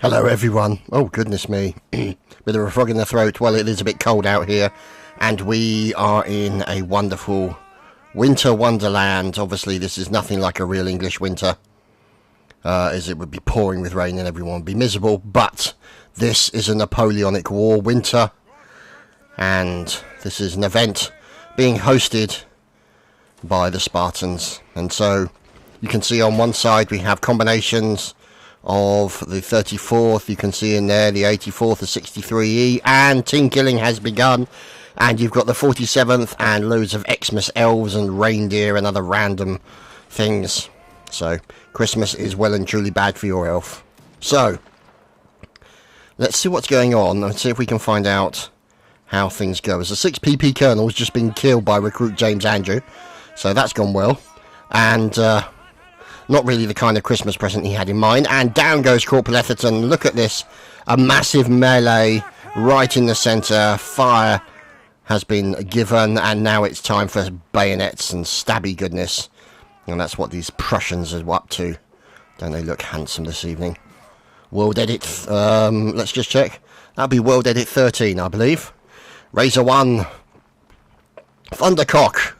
Hello everyone. Oh goodness me. Bit of a frog in the throat. Well, it is a bit cold out here, and we are in a wonderful winter wonderland. Obviously this is nothing like a real English winter, as it would be pouring with rain and everyone would be miserable, but this is a Napoleonic War winter, and this is an event being hosted by the Spartans. And so you can see on one side we have combinations of the 34th, you can see in there the 84th, the 63E, and team killing has begun. And you've got the 47th and loads of Xmas elves and reindeer and other random things. So Christmas is well and truly bad for your elf. So let's see what's going on and see if we can find out how things go. As a 6 PP colonel has just been killed by recruit James Andrew, so that's gone well. And not really the kind of Christmas present he had in mind. And down goes Corporal Etherton. Look at this. A massive melee right in the centre. Fire has been given. And now it's time for bayonets and stabby goodness. And that's what these Prussians are up to. Don't they look handsome this evening? World Edit. Let's just check. That'll be World Edit 13, I believe. Razor 1. Thundercock.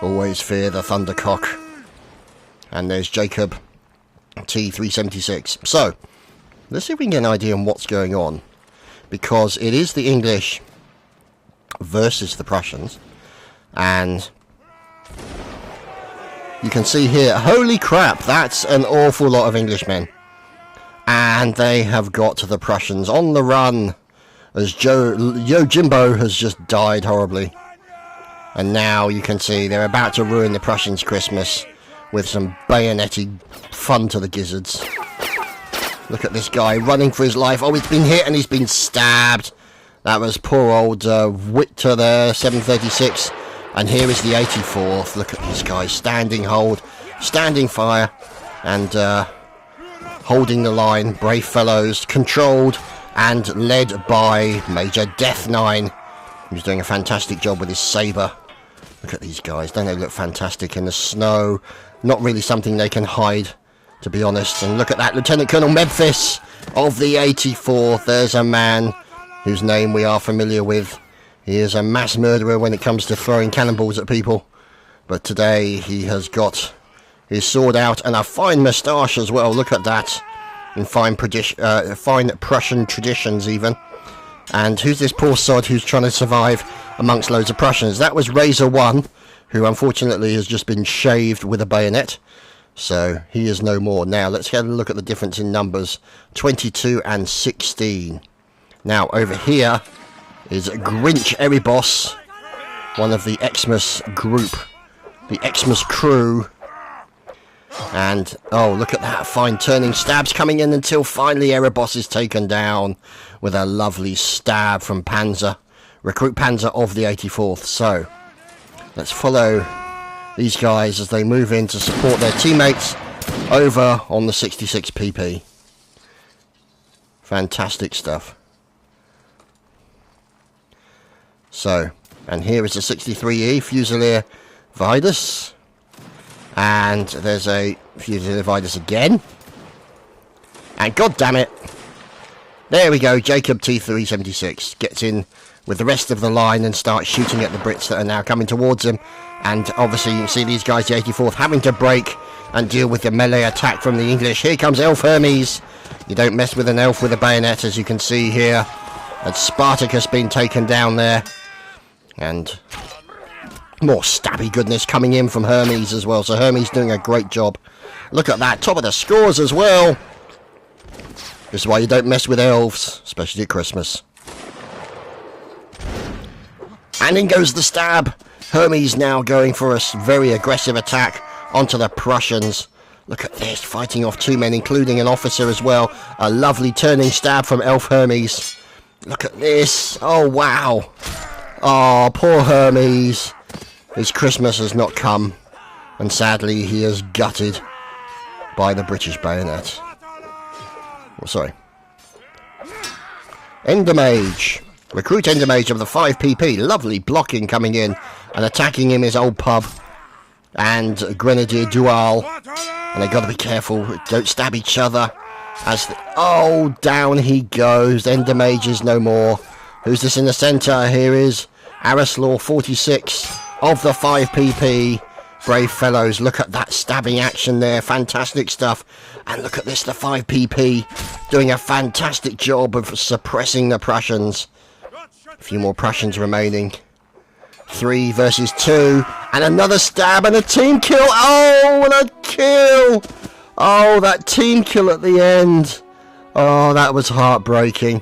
Always fear the Thundercock. And there's Jacob T376. So, let's see if we can get an idea on what's going on. Because it is the English versus the Prussians. And you can see here, holy crap, that's an awful lot of Englishmen. And they have got the Prussians on the run. As Jimbo has just died horribly. And now you can see they're about to ruin the Prussians' Christmas with some bayoneted fun to the gizzards. Look at this guy running for his life. Oh, he's been hit and he's been stabbed. That was poor old Victor there, 736. And here is the 84th. Look at these guys standing hold, standing fire, and holding the line. Brave fellows, controlled and led by Major Death9, who's doing a fantastic job with his sabre. Look at these guys, don't they look fantastic in the snow? Not really something they can hide, to be honest. And look at that, Lieutenant Colonel Memphis of the 84th. There's a man whose name we are familiar with. He is a mass murderer when it comes to throwing cannonballs at people. But today he has got his sword out and a fine moustache as well. Look at that. In fine Prussian traditions even. And who's this poor sod who's trying to survive amongst loads of Prussians? That was Razor 1, who unfortunately has just been shaved with a bayonet. So he is no more. Now let's get a look at the difference in numbers. 22 and 16. Now over here is Grinch Erebos, one of the Xmas group. The Xmas crew. And, oh, look at that, fine turning stabs coming in until finally Erebos is taken down with a lovely stab from Panzer, recruit Panzer of the 84th. So, let's follow these guys as they move in to support their teammates over on the 66 PP. Fantastic stuff. So, and here is the 63E, Fusilier Vidus. And there's a Fusilier Vidus again. And god damn it, there we go, Jacob T376 gets in with the rest of the line and starts shooting at the Brits that are now coming towards him. And obviously you can see these guys, the 84th, having to break and deal with the melee attack from the English. Here comes Elf Hermes. You don't mess with an elf with a bayonet, as you can see here. And Spartacus being taken down there. And more stabby goodness coming in from Hermes as well. So Hermes doing a great job. Look at that, top of the scores as well. This is why you don't mess with elves, especially at Christmas. And in goes the stab. Hermes now going for a very aggressive attack onto the Prussians. Look at this, fighting off 2 men, including an officer as well. A lovely turning stab from Elf Hermes. Look at this. Oh, wow. Oh, poor Hermes. His Christmas has not come, and sadly he is gutted by the British bayonet. Oh, sorry. Endermage. Recruit Endermage of the 5 PP. Lovely blocking coming in and attacking him, his old pub. And Grenadier Dual. And they've got to be careful, don't stab each other. Oh, down he goes. Ender Mages no more. Who's this in the centre? Here is Arislaw 46 of the 5PP. Brave fellows, look at that stabbing action there. Fantastic stuff. And look at this, the 5PP doing a fantastic job of suppressing the Prussians. A few more Prussians remaining. 3 versus 2. And another stab and a team kill. Oh, what a kill. Oh, that team kill at the end. Oh, that was heartbreaking.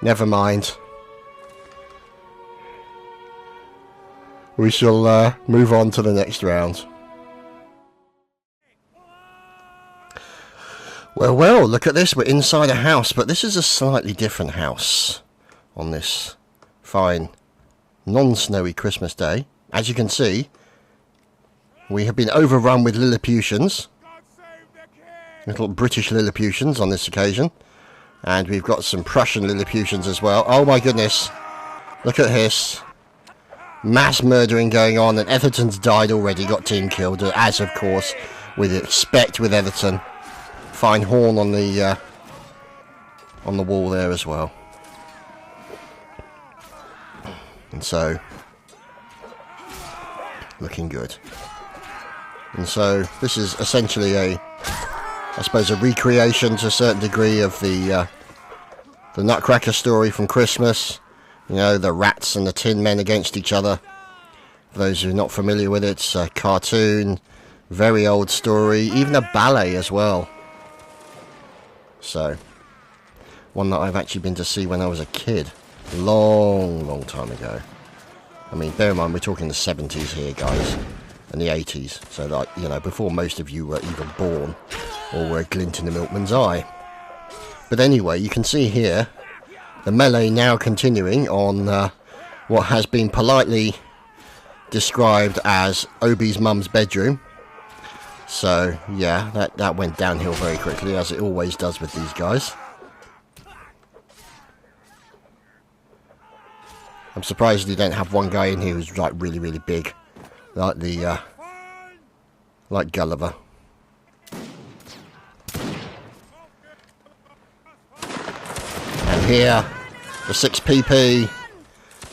Never mind. We shall move on to the next round. Well, look at this. We're inside a house, but this is a slightly different house on this fine non-snowy Christmas day. As you can see, we have been overrun with Lilliputians. Little British Lilliputians on this occasion. And we've got some Prussian Lilliputians as well. Oh my goodness. Look at this. Mass murdering going on, and Etherton's died already, got team killed, as of course we'd expect with Etherton. Fine horn on the wall there as well. And so, looking good. And so, this is essentially I suppose a recreation to a certain degree of the Nutcracker story from Christmas. You know, the rats and the tin men against each other. For those who are not familiar with it, it's a cartoon, very old story, even a ballet as well. So, one that I've actually been to see when I was a kid. Long time ago. I mean, bear in mind, we're talking the 70s here, guys. And the 80s. So, like, you know, before most of you were even born. Or were a glint in the milkman's eye. But anyway, you can see here the melee now continuing on what has been politely described as Obi's mum's bedroom. So, yeah, that went downhill very quickly, as it always does with these guys. I'm surprised you don't have one guy in here who's like really big. Like the like Gulliver. And here, the 6PP,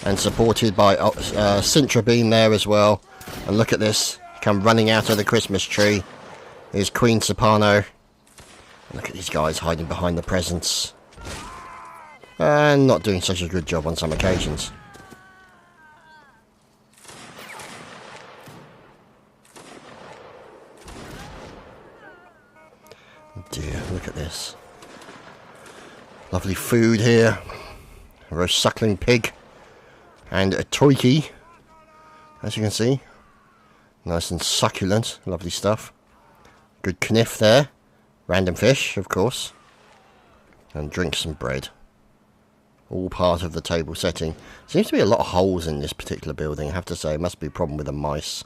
and supported by Sintra Beam there as well. And look at this, come running out of the Christmas tree. Here's Queen Soprano. And look at these guys hiding behind the presents. And not doing such a good job on some occasions. Oh dear, look at this. Lovely food here. A roast suckling pig. And a toiki. As you can see. Nice and succulent. Lovely stuff. Good kniff there. Random fish, of course. And drink some bread. All part of the table setting. Seems to be a lot of holes in this particular building, I have to say. It must be a problem with the mice.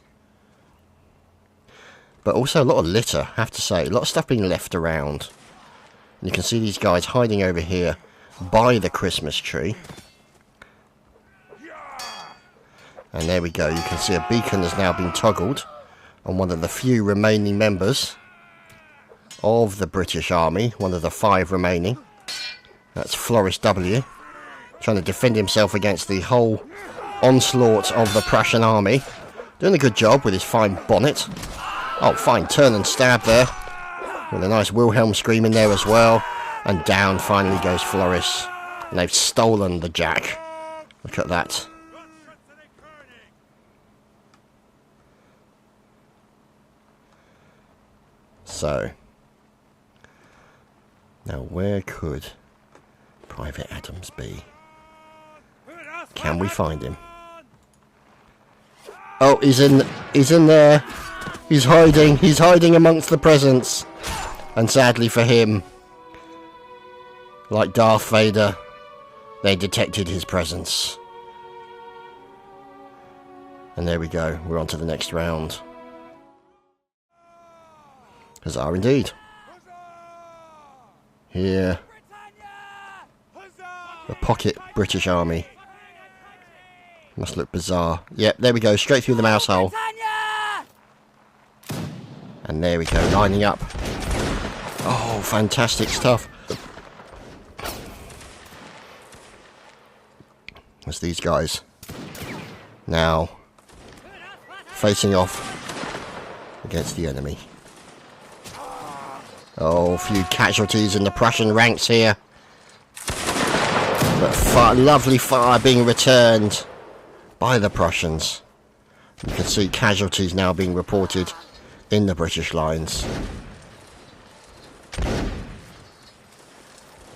But also a lot of litter, I have to say. A lot of stuff being left around. And you can see these guys hiding over here by the Christmas tree. And there we go. You can see a beacon has now been toggled on one of the few remaining members of the British Army. One of the 5 remaining. That's Floris W. Trying to defend himself against the whole onslaught of the Prussian army. Doing a good job with his fine bonnet. Oh, fine turn and stab there. With a nice Wilhelm scream in there as well. And down finally goes Floris. And they've stolen the jack. Look at that. So. Now where could Private Adams be? Can we find him? Oh, he's in there. He's hiding amongst the presents. And sadly for him, like Darth Vader, they detected his presence. And there we go, we're on to the next round. Huzzah indeed. Here, the pocket British Army. Must look bizarre. Yep, there we go, straight through the mouse hole. And there we go, lining up. Oh, fantastic stuff. As these guys now facing off against the enemy. Oh, a few casualties in the Prussian ranks here. But lovely fire being returned by the Prussians. You can see casualties now being reported in the British lines.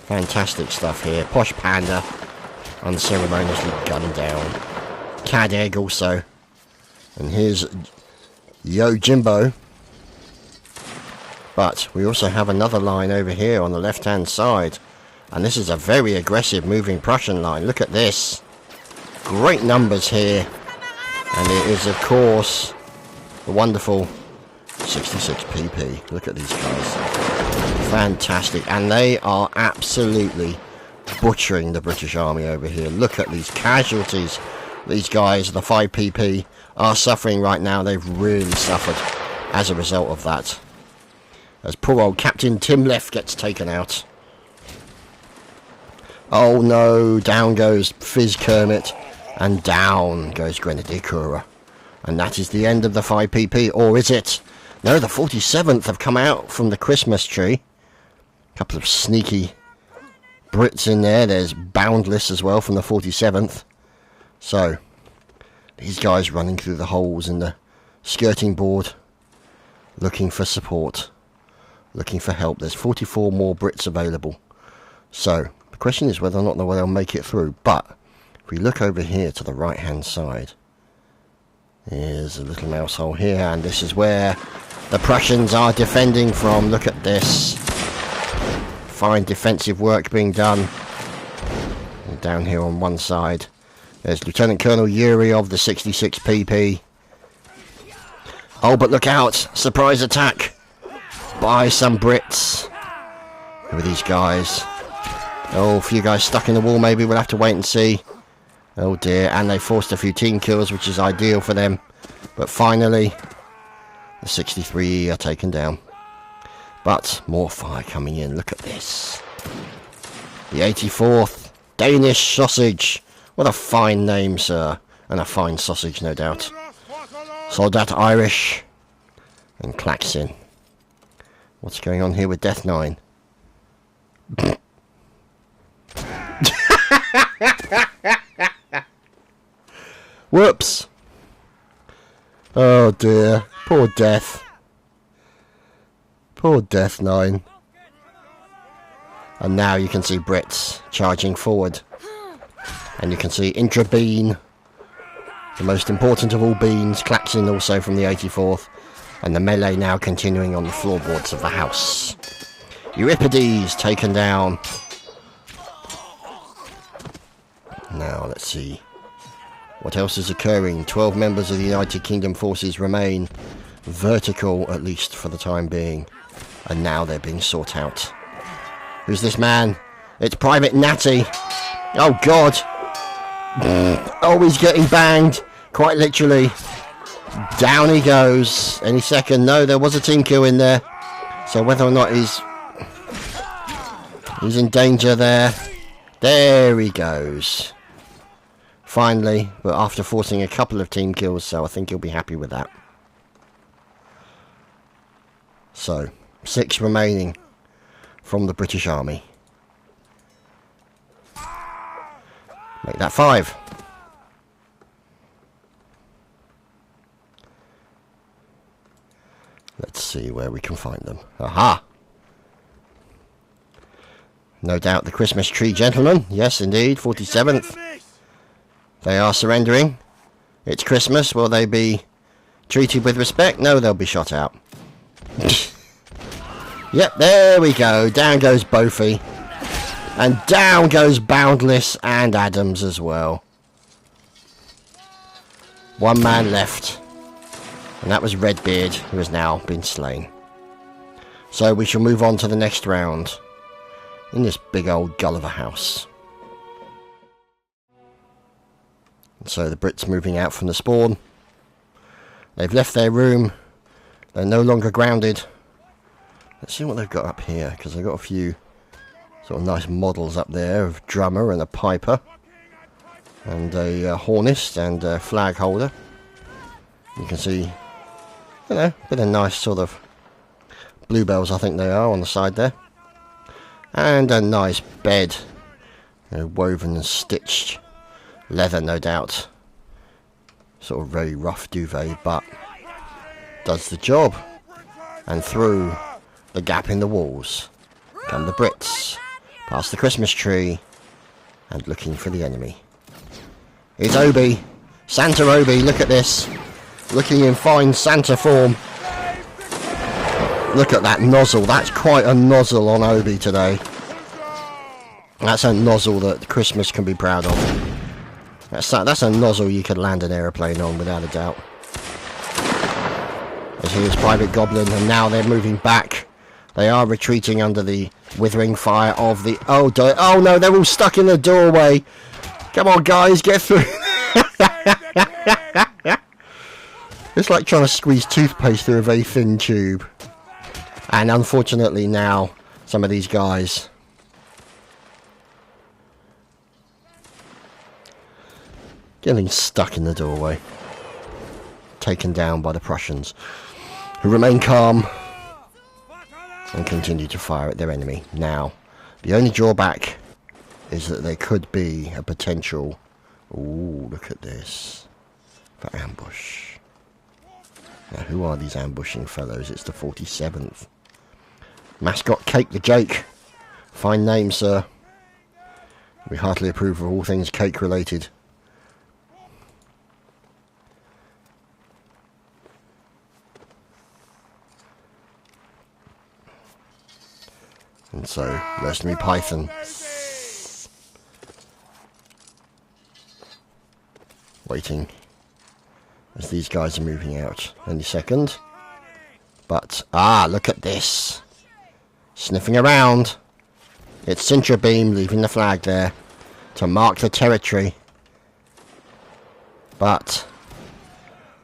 Fantastic stuff here. Posh Panda unceremoniously gunned down. Cad Egg also. And here's Yo Jimbo. But we also have another line over here on the left hand side. And this is a very aggressive moving Prussian line. Look at this. Great numbers here. And it is of course the wonderful 66 PP. Look at these guys. Fantastic. And they are absolutely butchering the British Army over here. Look at these casualties. These guys, the 5 PP, are suffering right now. They've really suffered as a result of that. As poor old Captain Tim Left gets taken out. Oh no, down goes Fizz Kermit. And down goes Grenadier Kura. And that is the end of the 5 PP. Or is it? No, the 47th have come out from the Christmas tree. A couple of sneaky Brits in there. There's Boundless as well from the 47th. So, these guys running through the holes in the skirting board. Looking for support. Looking for help. There's 44 more Brits available. So, the question is whether or not they'll make it through. But, if we look over here to the right hand side. Here's a little mouse hole here. And this is where the Prussians are defending from. Look at this. Fine defensive work being done. And down here on one side. There's Lieutenant Colonel Yuri of the 66 PP. Oh, but look out! Surprise attack by some Brits. Who are these guys? Oh, a few guys stuck in the wall maybe. We'll have to wait and see. Oh dear, and they forced a few team kills, which is ideal for them. But finally, the 63 are taken down. But more fire coming in. Look at this. The 84th Danish Sausage. What a fine name, sir. And a fine sausage, no doubt. Soldat Irish. And Klaxin. What's going on here with Death 9? Whoops. Oh dear. Poor Death. Poor Death 9. And now you can see Brits charging forward. And you can see Intra-Bean, the most important of all beans, Klaxin also from the 84th. And the melee now continuing on the floorboards of the house. Euripides taken down. Now let's see what else is occurring. 12 members of the United Kingdom forces remain vertical, at least for the time being. And now they're being sought out. Who's this man? It's Private Natty. Oh God. Oh, he's getting banged. Quite literally. Down he goes. Any second. No, there was a team kill in there. So whether or not he's in danger there. There he goes. Finally, but after forcing a couple of team kills, so I think he'll be happy with that. So, 6 remaining from the British Army. Make that 5. Let's see where we can find them. Aha! No doubt the Christmas tree gentlemen. Yes, indeed. 47th. They are surrendering. It's Christmas. Will they be treated with respect? No, they'll be shot out. Yep, there we go. Down goes Bofi. And down goes Boundless and Adams as well. One man left. And that was Redbeard, who has now been slain. So we shall move on to the next round. In this big old Gulliver house. So the Brits moving out from the spawn. They've left their room. They're no longer grounded. Let's see what they've got up here, because they've got a few sort of nice models up there of drummer and a piper and a hornist and a flag holder. You can see, you know, a bit of nice sort of bluebells, I think they are, on the side there, and a nice bed, you know, woven and stitched leather, no doubt, sort of very rough duvet, but does the job. And through the gap in the walls come the Brits, past the Christmas tree, and looking for the enemy. It's Obi, Santa Obi, look at this, looking in fine Santa form. Look at that nozzle, that's quite a nozzle on Obi today. That's a nozzle that Christmas can be proud of. That's a nozzle you could land an aeroplane on without a doubt. As he is Private Goblin, and now they're moving back. They are retreating under the withering fire of the... Oh no, they're all stuck in the doorway. Come on, guys, get through. It's like trying to squeeze toothpaste through a very thin tube. And unfortunately now, some of these guys... getting stuck in the doorway. Taken down by the Prussians, who remain calm and continue to fire at their enemy. Now, the only drawback is that there could be a potential... Ooh, look at this. For ambush. Now, who are these ambushing fellows? It's the 47th. Mascot Cake the Jake. Fine name, sir. We heartily approve of all things cake related. And so, Mercenary Python. Waiting as these guys are moving out any second. But, look at this. Sniffing around. It's Sintra Beam leaving the flag there to mark the territory. But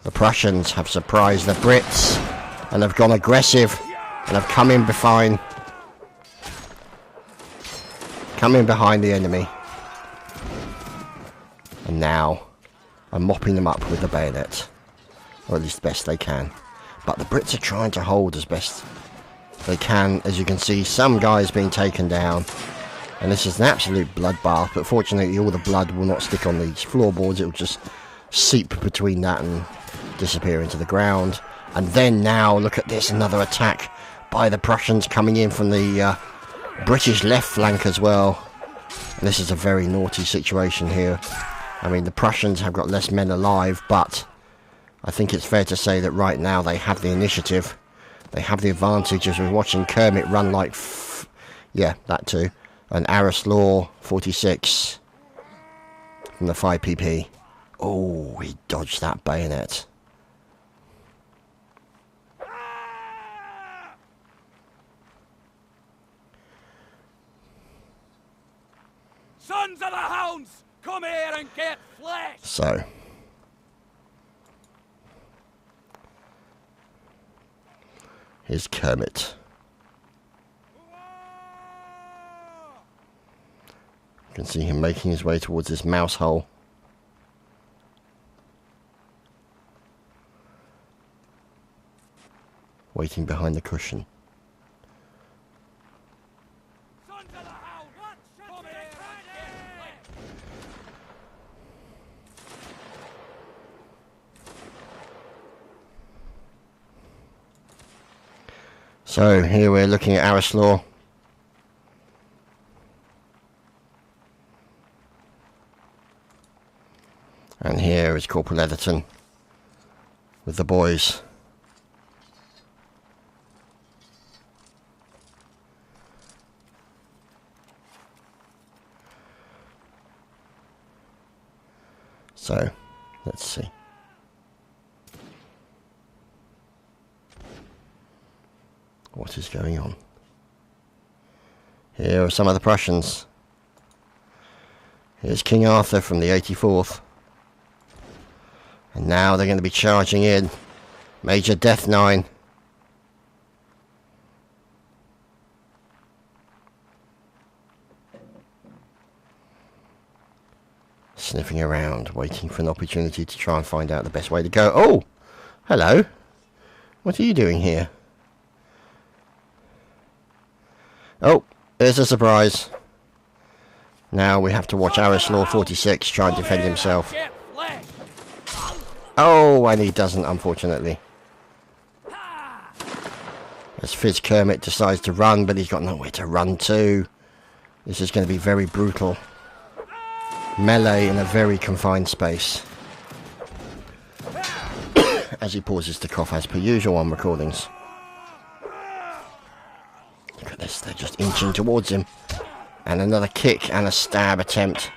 the Prussians have surprised the Brits and have gone aggressive and have come in behind. Coming behind the enemy, and now I'm mopping them up with the bayonet, or at least best they can. But the Brits are trying to hold as best they can. As you can see, some guys being taken down, and this is an absolute bloodbath. But fortunately, all the blood will not stick on these floorboards; it will just seep between that and disappear into the ground. And then now, look at this, another attack by the Prussians coming in from the British left flank as well. And this is a very naughty situation here. I mean, the Prussians have got less men alive, but I think it's fair to say that right now they have the initiative. They have the advantage, as we're watching Kermit run like... yeah, that too. And Arislaw, 46, from the 5PP. Oh, he dodged that bayonet. Sons of the hounds, come here and get flesh! So, here's Kermit. You can see him making his way towards this mouse hole. Waiting behind the cushion. So here we're looking at Arislaw. And here is Corporal Etherton with the boys. So, let's see. What is going on? Here are some of the Prussians. Here's King Arthur from the 84th. And now they're going to be charging in. Major Death 9. Sniffing around, waiting for an opportunity to try and find out the best way to go. Oh! Hello! What are you doing here? Oh! There's a surprise. Now we have to watch Arislaw 46 try and defend himself. Oh, and he doesn't, unfortunately. As Fizz Kermit decides to run, but he's got nowhere to run to. This is going to be very brutal. Melee in a very confined space. As he pauses to cough as per usual on recordings. Look at this, they're just inching towards him. And another kick and a stab attempt.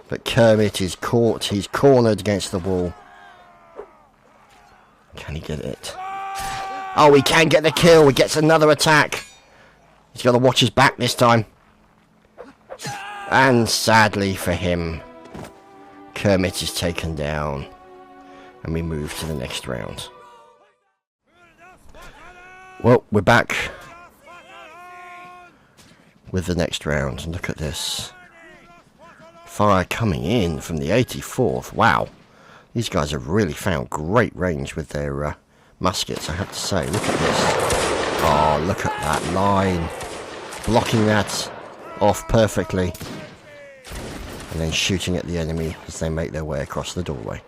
But Kermit is caught, he's cornered against the wall. Can he get it? Oh, he can get the kill, he gets another attack. He's got to watch his back this time. And sadly for him, Kermit is taken down. And we move to the next round. Well, we're back with the next round. And look at this. Fire coming in from the 84th. Wow. These guys have really found great range with their muskets, I have to say. Look at this. Oh, look at that line. Blocking that off perfectly. And then shooting at the enemy as they make their way across the doorway.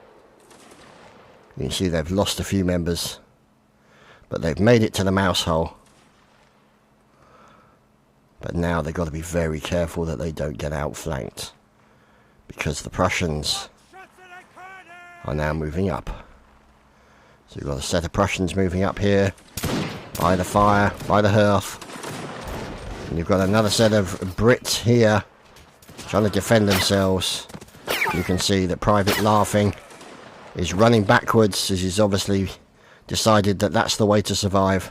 You can see they've lost a few members. But they've made it to the mouse hole. But now they've got to be very careful that they don't get outflanked. Because the Prussians are now moving up. So you've got a set of Prussians moving up here. By the fire, by the hearth. And you've got another set of Brits here. Trying to defend themselves. You can see that Private Laughing is running backwards as he's obviously decided that that's the way to survive.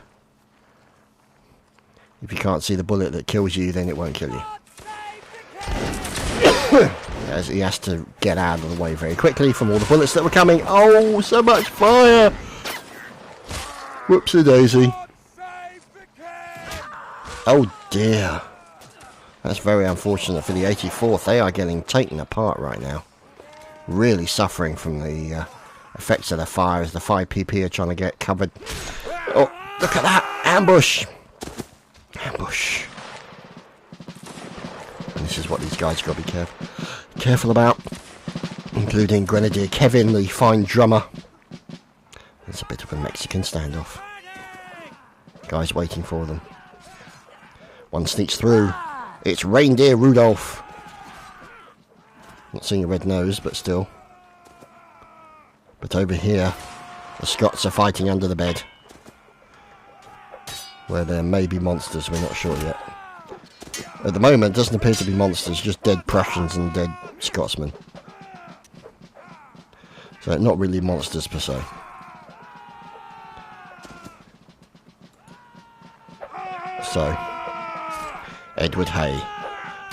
If you can't see the bullet that kills you, then it won't kill you. As he has to get out of the way very quickly from all the bullets that were coming. Oh, so much fire! Whoopsie daisy. Oh dear. That's very unfortunate for the 84th. They are getting taken apart right now. Really suffering from the effects of the fire as the 5PP are trying to get covered. Oh, look at that! Ambush! Ambush. And this is what these guys got to be careful about. Including Grenadier Kevin, the fine drummer. It's a bit of a Mexican standoff. Guys waiting for them. One sneaks through. It's Reindeer Rudolph. Not seeing a red nose, but still. But over here, the Scots are fighting under the bed. Where there may be monsters, we're not sure yet. At the moment, it doesn't appear to be monsters, just dead Prussians and dead Scotsmen. So, not really monsters per se. So, Edward Hay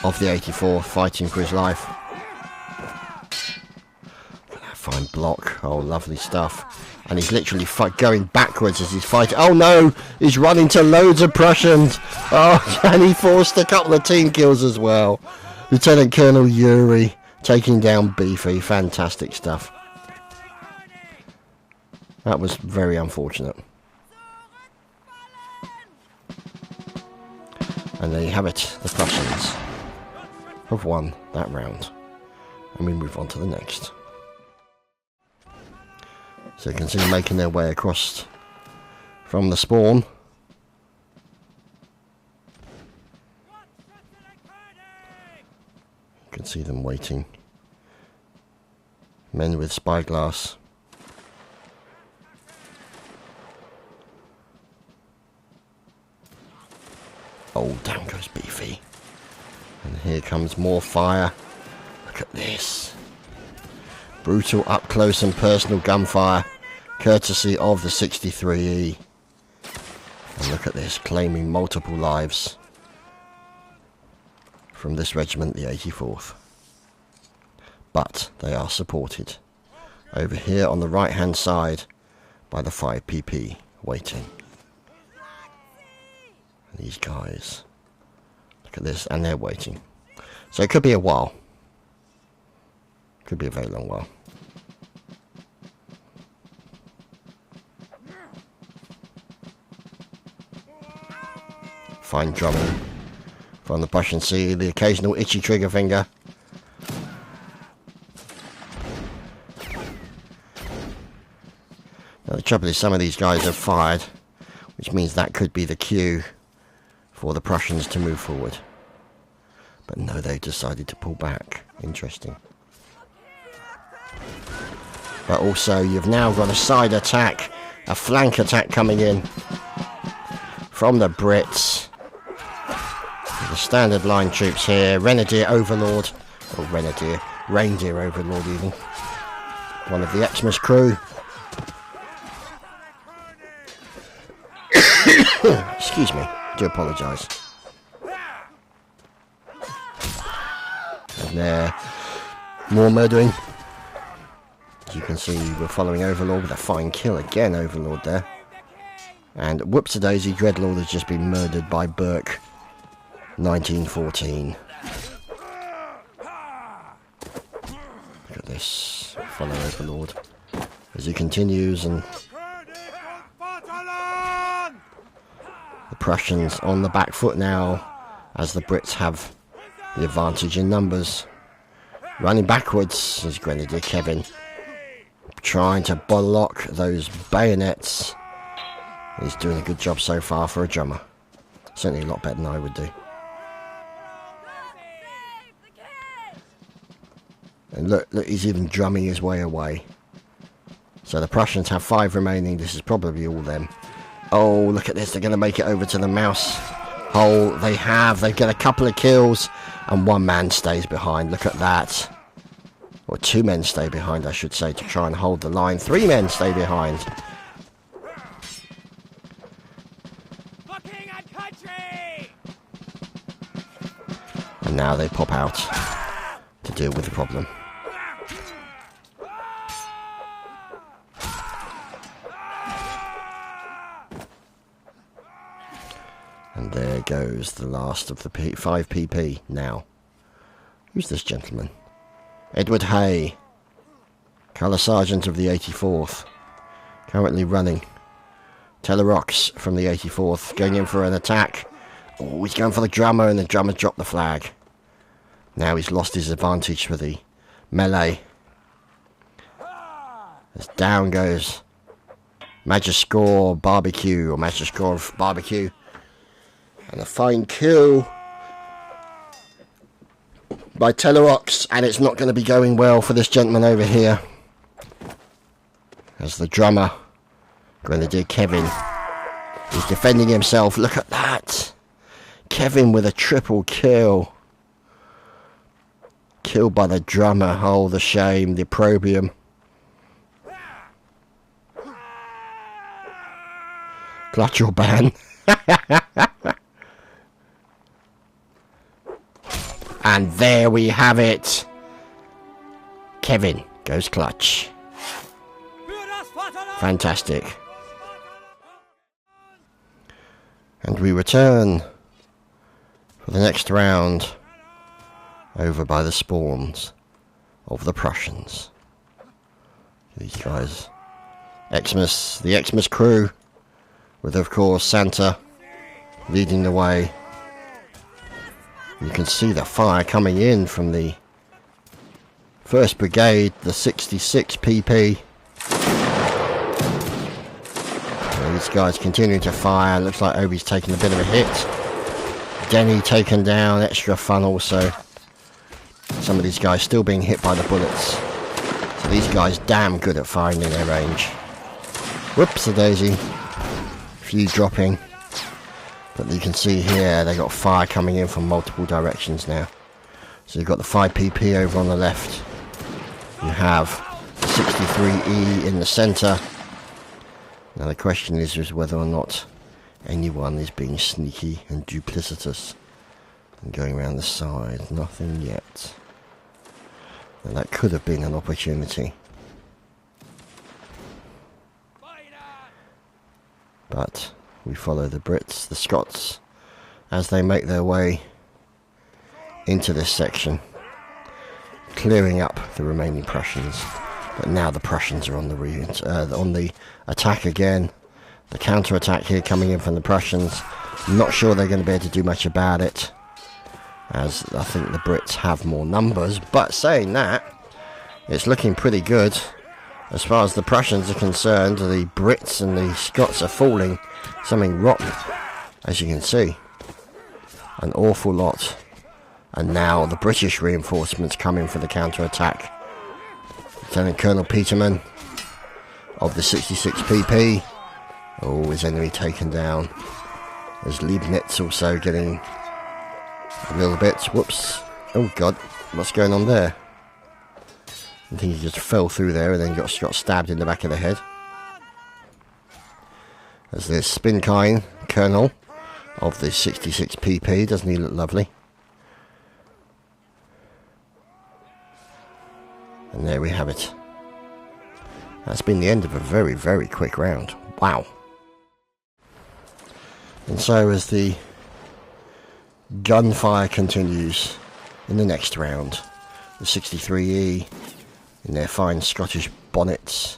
of the 84 fighting for his life. Look at that fine block. Oh, lovely stuff. And he's literally going backwards as he's fighting. Oh no! He's run into loads of Prussians. Oh, and he forced a couple of team kills as well. Lieutenant Colonel Yuri taking down Beefy. Fantastic stuff. That was very unfortunate. And there you have it. The Prussians have won that round. And we move on to the next. So you can see them making their way across from the spawn. You can see them waiting. Men with spyglass. Oh, down goes Beefy. And here comes more fire. Look at this. Brutal up close and personal gunfire, courtesy of the 63E. And look at this, claiming multiple lives from this regiment, the 84th. But they are supported over here on the right hand side by the 5PP waiting. And these guys, look at this, and they're waiting. So it could be a while. Could be a very long while. Fine drumming from the Prussian sea, the occasional itchy trigger finger. Now the trouble is some of these guys have fired, which means that could be the cue for the Prussians to move forward. But no, they decided to pull back. Interesting. But also you've now got a side attack, a flank attack coming in from the Brits. The standard line troops here, Renadier Overlord, or Reindeer Overlord even. One of the Xmas crew. Excuse me, do apologise. And there, more murdering. As you can see, we're following Overlord with a fine kill again, Overlord there. And whoops-a-daisy, Dreadlord has just been murdered by Burke, 1914. Look at this, follow Overlord as he continues, and the Prussians on the back foot now, as the Brits have the advantage in numbers. Running backwards is Grenadier Kevin, trying to block those bayonets. He's doing a good job so far for a drummer. Certainly a lot better than I would do. And look, he's even drumming his way away. So the Prussians have 5 remaining. This is probably all them. Oh, look at this. They're going to make it over to the mouse hole. They have. They've got a couple of kills. And 1 man stays behind. Look at that. Or 2 men stay behind, I should say, to try and hold the line. 3 men stay behind. And now they pop out to deal with the problem. And there goes the last of the 5 PP now. Who's this gentleman? Edward Hay, Colour Sergeant of the 84th, currently running. Telerox from the 84th, going in for an attack. Oh, he's going for the drummer, and the drummer dropped the flag. Now he's lost his advantage for the melee. As down goes Magiscore Barbecue, or Magiscore Barbecue. And a fine kill by Telerox, and it's not going to be going well for this gentleman over here. As the drummer, Grenadier Kevin, is defending himself. Look at that. Kevin with a triple kill. Killed by the drummer. Oh, the shame, the opprobrium. Clutch or ban. And there we have it. Kevin goes clutch. Fantastic. And we return for the next round over by the spawns of the Prussians. These guys. Xmas, the Xmas crew, with of course Santa leading the way. You can see the fire coming in from the 1st Brigade, the 66 PP. And these guys continuing to fire. Looks like Obi's taking a bit of a hit. Denny taken down, extra fun also. Some of these guys still being hit by the bullets. So these guys damn good at firing in their range. Whoops-a-daisy. Few dropping. But you can see here, they got fire coming in from multiple directions now. So you've got the 5 PP over on the left. You have the 63E in the centre. Now the question is whether or not anyone is being sneaky and duplicitous and going around the side. Nothing yet. And that could have been an opportunity. But we follow the Brits, the Scots, as they make their way into this section. clearing up the remaining Prussians. But now the Prussians are on the attack again. The counter-attack here coming in from the Prussians. Not sure they're going to be able to do much about it, as I think the Brits have more numbers. But saying that, it's looking pretty good. As far as the Prussians are concerned, the Brits and the Scots are falling something rotten, as you can see. An awful lot. And now the British reinforcements coming for the counter-attack. Lieutenant Colonel Peterman of the 66 PP. Oh, his enemy taken down. There's Leibniz also getting a little bit. Whoops. Oh god, what's going on there? I think he just fell through there and then got stabbed in the back of the head. There's this Spinkine Colonel of the 66 PP. Doesn't he look lovely? And there we have it. That's been the end of a very, very quick round. Wow. And so as the gunfire continues in the next round, the 63E in their fine Scottish bonnets.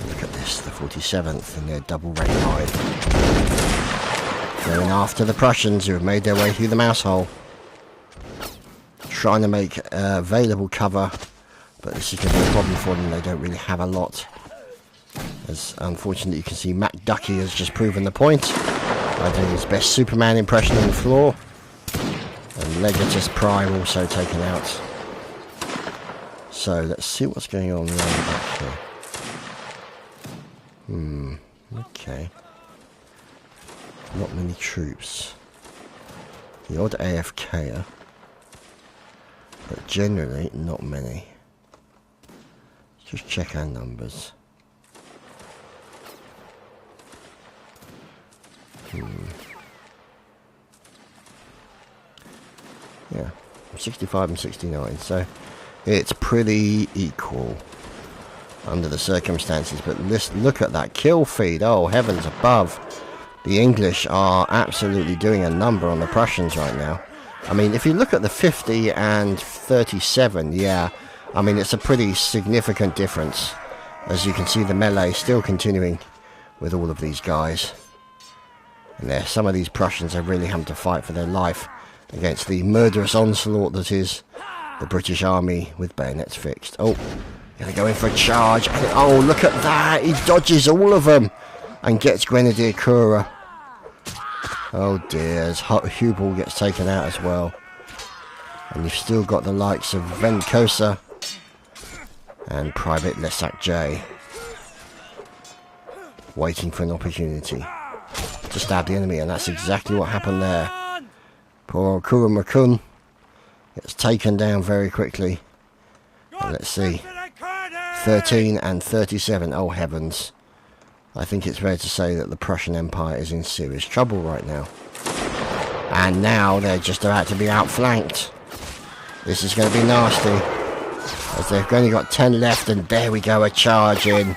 And look at this, the 47th in their double rank line. Going after the Prussians who have made their way through the mouse hole. Trying to make available cover, but this is going to be a problem for them. They don't really have a lot. As unfortunately you can see, Mac Ducky has just proven the point by doing his best Superman impression on the floor. And Legatus Prime also taken out. So let's see what's going on around the back here. Okay. Not many troops. The odd AFKer. But generally, not many. Just check our numbers. Yeah, 65 and 69, so it's pretty equal under the circumstances. But look at that kill feed. Oh, heavens above. The English are absolutely doing a number on the Prussians right now. I mean, if you look at the 50 and 37, yeah, I mean, it's a pretty significant difference. As you can see, the melee still continuing with all of these guys. And some of these Prussians are really having to fight for their life against the murderous onslaught that is the British Army with bayonets fixed. Oh, gonna go in for a charge. And, oh, look at that. He dodges all of them and gets Grenadier Kura. Oh dear, as Hubel gets taken out as well. And you've still got the likes of Venkosa and Private Lesak J waiting for an opportunity to stab the enemy, and that's exactly what happened there. Poor Kura Makun gets taken down very quickly. And let's see, 13 and 37, oh heavens. I think it's fair to say that the Prussian Empire is in serious trouble right now. And now they're just about to be outflanked. This is going to be nasty, as they've only got 10 left, and there we go, a charge in.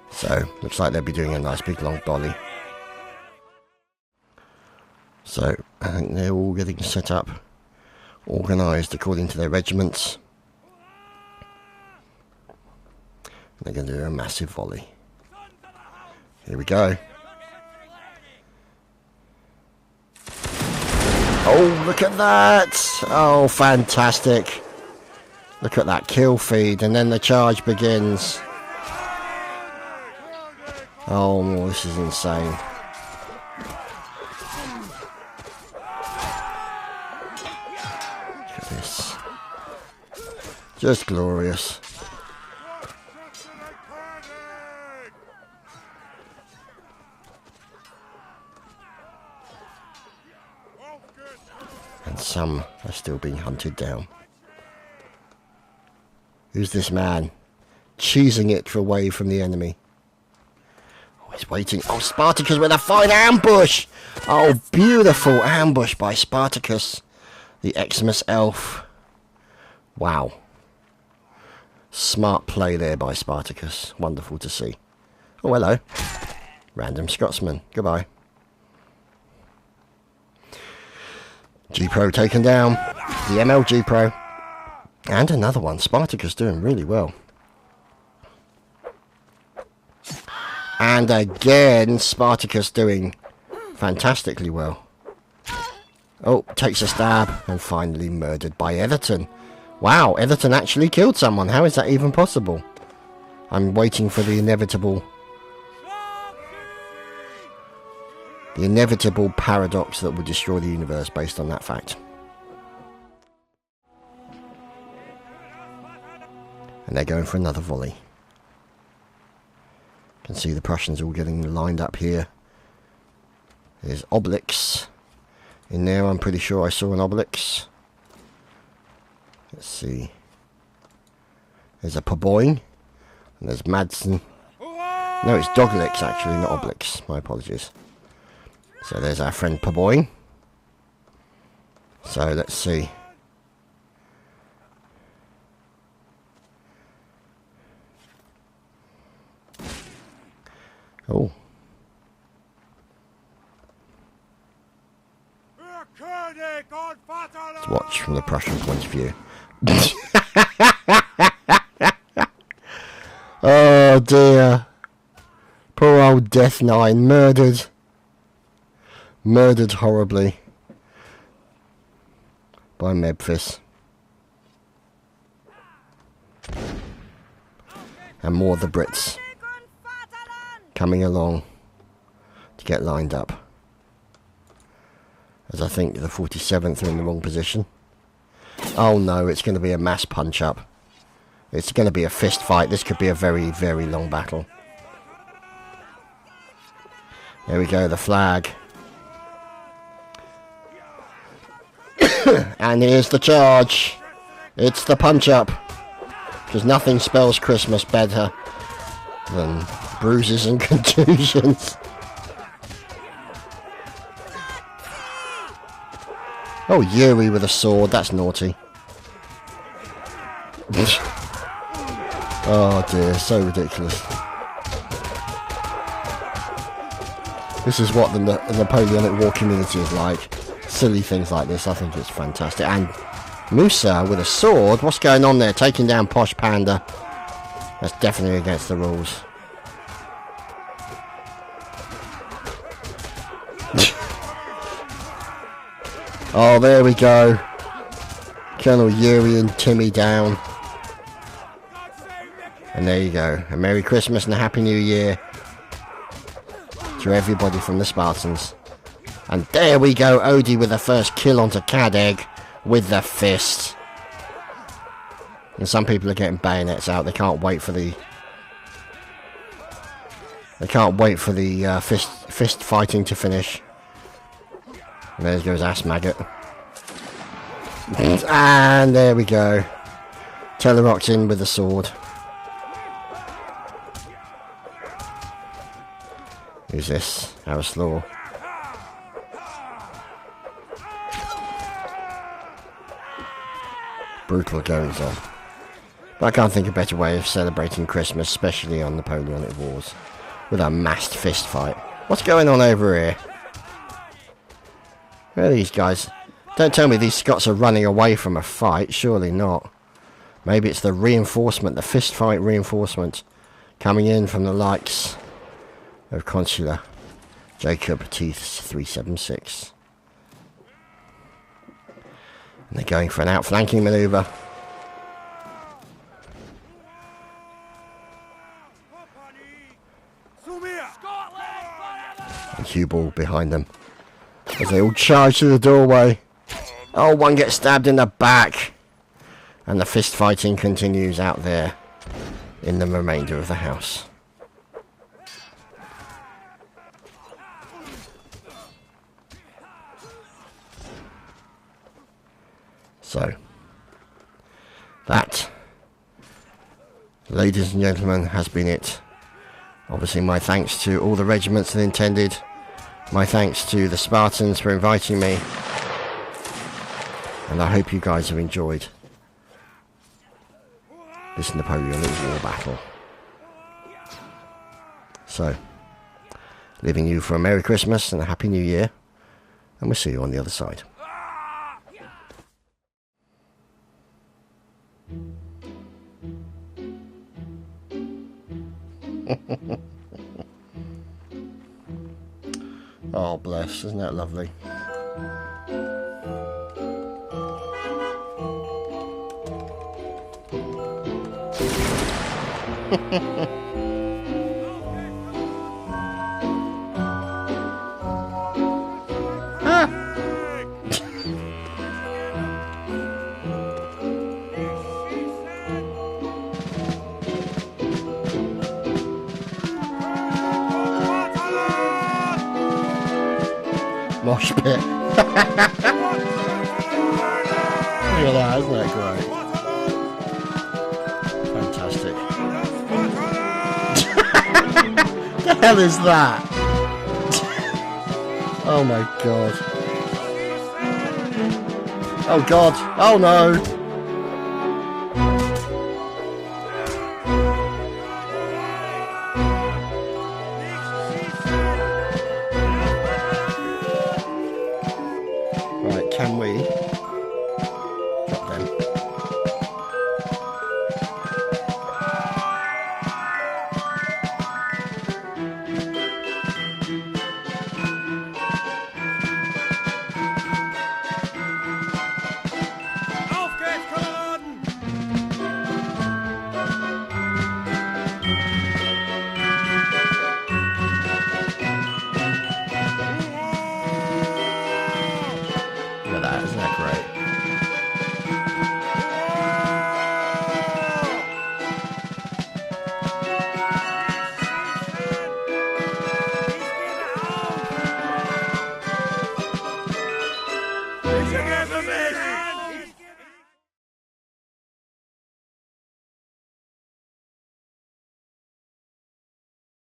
So, looks like they'll be doing a nice big long volley. So, I think they're all getting set up, organised according to their regiments. They're going to do a massive volley. Here we go. Oh, look at that! Oh, fantastic. Look at that kill feed, and then the charge begins. Oh, this is insane. Look at this. Just glorious. And some are still being hunted down. Who's this man? Cheesing it away from the enemy. Oh, he's waiting. Oh, Spartacus with a fine ambush! Oh, beautiful ambush by Spartacus, the Xmas elf. Wow. Smart play there by Spartacus. Wonderful to see. Oh, hello. Random Scotsman. Goodbye. G-Pro taken down. The MLG Pro. And another one. Spartacus doing really well. And again, Spartacus doing fantastically well. Oh, takes a stab and finally murdered by Everton. Wow, Everton actually killed someone. How is that even possible? I'm waiting for the inevitable paradox that will destroy the universe based on that fact. And they're going for another volley. You can see the Prussians all getting lined up here. There's Obelix in there. I'm pretty sure I saw an Obelix. Let's see. There's a Paboin. And there's Madsen. No, it's Doglix actually, not Obelix. My apologies. So there's our friend Paboin. So let's see. Oh. Let's watch from the Prussian point of view. Oh dear. Poor old Death Nine. Murdered. Murdered horribly. By Memphis. And more of the Brits coming along to get lined up. As I think the 47th are in the wrong position. Oh no, it's going to be a mass punch up. It's going to be a fist fight. This could be a very, very long battle. There we go, the flag. And here's the charge. It's the punch up. Because nothing spells Christmas better than bruises and contusions. Oh, Yuri with a sword. That's naughty. Oh dear, so ridiculous. This is what the Napoleonic War community is like. Silly things like this, I think it's fantastic. And Musa with a sword. What's going on there? Taking down Posh Panda. That's definitely against the rules. Oh, there we go. Colonel Yuri and Timmy down. And there you go. A Merry Christmas and a Happy New Year to everybody from the Spartans. And there we go. Odie with the first kill onto Cadeg with the fist. And some people are getting bayonets out. They can't wait for the... fist fighting to finish. And there goes Ass Maggot. And there we go. Telerock's in with the sword. Who's this? Arislaw. Brutal goings on. But I can't think of a better way of celebrating Christmas, especially on Napoleonic Wars, with a massed fist fight. What's going on over here? Where are these guys? Don't tell me these Scots are running away from a fight. Surely not. Maybe it's the reinforcement, the fist fight reinforcement, coming in from the likes of Consular Jacob Teeths 376. And they're going for an outflanking manoeuvre. And Hugh Ball behind them as they all charge to the doorway. Oh, one gets stabbed in the back. And the fist fighting continues out there in the remainder of the house. So, that, ladies and gentlemen, has been it. Obviously, my thanks to all the regiments that attended. My thanks to the Spartans for inviting me. And I hope you guys have enjoyed this Napoleonic War battle. So, leaving you for a Merry Christmas and a Happy New Year. And we'll see you on the other side. Oh, bless. Isn't that lovely? Mosh pit. Look at that, isn't that great? Fantastic. The hell is that? Oh my god. Oh god. Oh no.